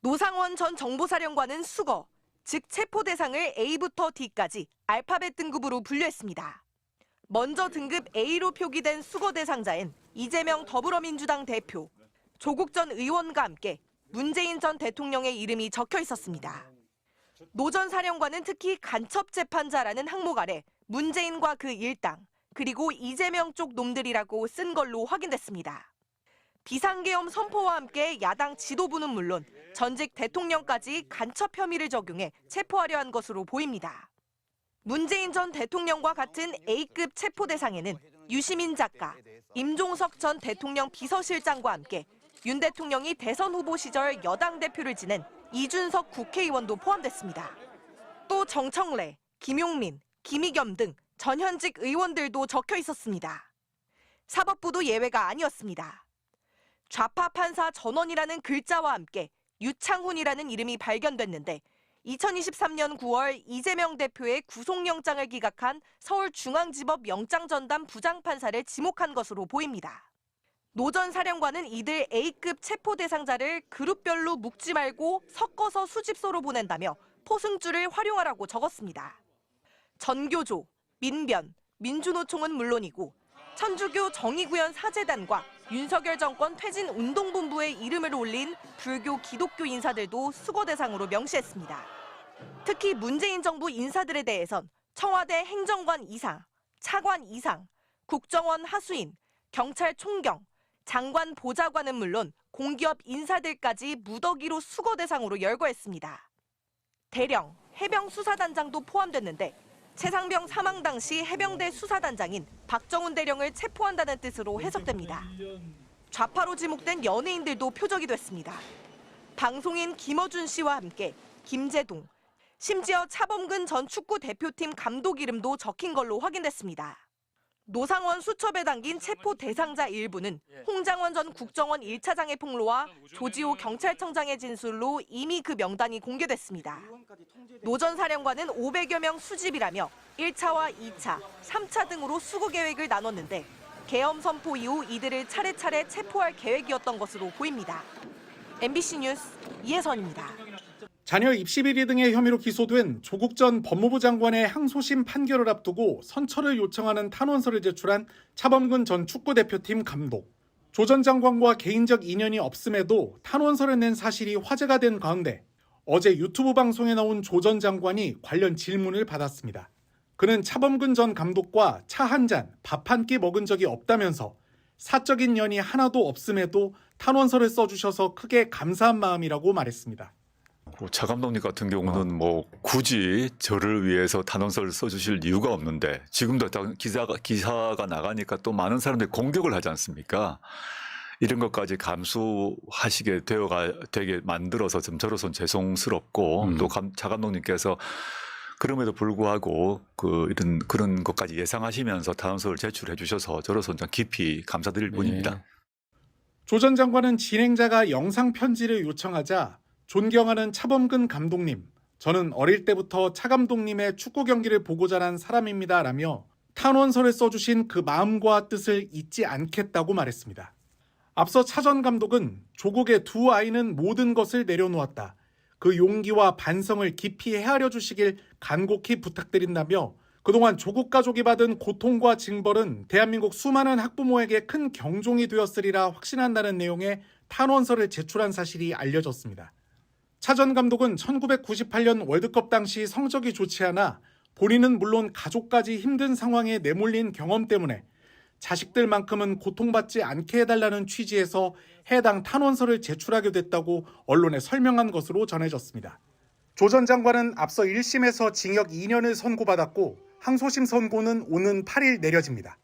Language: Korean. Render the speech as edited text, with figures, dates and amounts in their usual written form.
노상원 전 정보사령관은 수거, 즉 체포 대상을 A부터 D까지 알파벳 등급으로 분류했습니다. 먼저 등급 A로 표기된 수거 대상자엔 이재명 더불어민주당 대표, 조국 전 의원과 함께 문재인 전 대통령의 이름이 적혀 있었습니다. 노 전 사령관은 특히 간첩 재판자라는 항목 아래 문재인과 그 일당, 그리고 이재명 쪽 놈들이라고 쓴 걸로 확인됐습니다. 비상계엄 선포와 함께 야당 지도부는 물론 전직 대통령까지 간첩 혐의를 적용해 체포하려 한 것으로 보입니다. 문재인 전 대통령과 같은 A급 체포 대상에는 유시민 작가, 임종석 전 대통령 비서실장과 함께 윤 대통령이 대선 후보 시절 여당 대표를 지낸 이준석 국회의원도 포함됐습니다. 또 정청래, 김용민, 김의겸 등 전현직 의원들도 적혀 있었습니다. 사법부도 예외가 아니었습니다. 좌파 판사 전원이라는 글자와 함께 유창훈이라는 이름이 발견됐는데 2023년 9월 이재명 대표의 구속영장을 기각한 서울중앙지법 영장전담 부장판사를 지목한 것으로 보입니다. 노 전 사령관은 이들 A급 체포 대상자를 그룹별로 묶지 말고 섞어서 수집소로 보낸다며 포승줄을 활용하라고 적었습니다. 전교조, 민변, 민주노총은 물론이고 천주교 정의구현 사재단과 윤석열 정권 퇴진 운동본부의 이름을 올린 불교 기독교 인사들도 수거 대상으로 명시했습니다. 특히 문재인 정부 인사들에 대해선 청와대 행정관 이상, 차관 이상, 국정원 하수인, 경찰 총경, 장관 보좌관은 물론 공기업 인사들까지 무더기로 수거 대상으로 열거했습니다. 대령, 해병수사단장도 포함됐는데 최상병 사망 당시 해병대 수사단장인 박정훈 대령을 체포한다는 뜻으로 해석됩니다. 좌파로 지목된 연예인들도 표적이 됐습니다. 방송인 김어준 씨와 함께 김재동, 심지어 차범근 전 축구 대표팀 감독 이름도 적힌 걸로 확인됐습니다. 노상원 수첩에 담긴 체포 대상자 일부는 홍장원 전 국정원 1차장의 폭로와 조지호 경찰청장의 진술로 이미 그 명단이 공개됐습니다. 노 전 사령관은 500여 명 수집이라며 1차와 2차, 3차 등으로 수거 계획을 나눴는데 계엄 선포 이후 이들을 차례차례 체포할 계획이었던 것으로 보입니다. MBC 뉴스 이혜선입니다. 자녀 입시 비리 등의 혐의로 기소된 조국 전 법무부 장관의 항소심 판결을 앞두고 선처를 요청하는 탄원서를 제출한 차범근 전 축구대표팀 감독. 조 전 장관과 개인적 인연이 없음에도 탄원서를 낸 사실이 화제가 된 가운데 어제 유튜브 방송에 나온 조 전 장관이 관련 질문을 받았습니다. 그는 차범근 전 감독과 차 한 잔, 밥 한 끼 먹은 적이 없다면서 사적인 연이 하나도 없음에도 탄원서를 써주셔서 크게 감사한 마음이라고 말했습니다. 차 감독님 같은 경우는 뭐 굳이 저를 위해서 탄원서를 써주실 이유가 없는데 지금도 기사가 나가니까 또 많은 사람들이 공격을 하지 않습니까? 이런 것까지 감수하시게 되게 만들어서 좀 저로서는 죄송스럽고 또 차 감독님께서 그럼에도 불구하고 그런 것까지 예상하시면서 탄원서를 제출해 주셔서 저로서는 좀 깊이 감사드릴 뿐입니다. 조 전 장관은 진행자가 영상 편지를 요청하자 존경하는 차범근 감독님, 저는 어릴 때부터 차 감독님의 축구 경기를 보고 자란 사람입니다 라며 탄원서를 써주신 그 마음과 뜻을 잊지 않겠다고 말했습니다. 앞서 차 전 감독은 조국의 두 아이는 모든 것을 내려놓았다. 그 용기와 반성을 깊이 헤아려 주시길 간곡히 부탁드린다며 그동안 조국 가족이 받은 고통과 징벌은 대한민국 수많은 학부모에게 큰 경종이 되었으리라 확신한다는 내용의 탄원서를 제출한 사실이 알려졌습니다. 차 전 감독은 1998년 월드컵 당시 성적이 좋지 않아 본인은 물론 가족까지 힘든 상황에 내몰린 경험 때문에 자식들만큼은 고통받지 않게 해달라는 취지에서 해당 탄원서를 제출하게 됐다고 언론에 설명한 것으로 전해졌습니다. 조 전 장관은 앞서 1심에서 징역 2년을 선고받았고 항소심 선고는 오는 8일 내려집니다.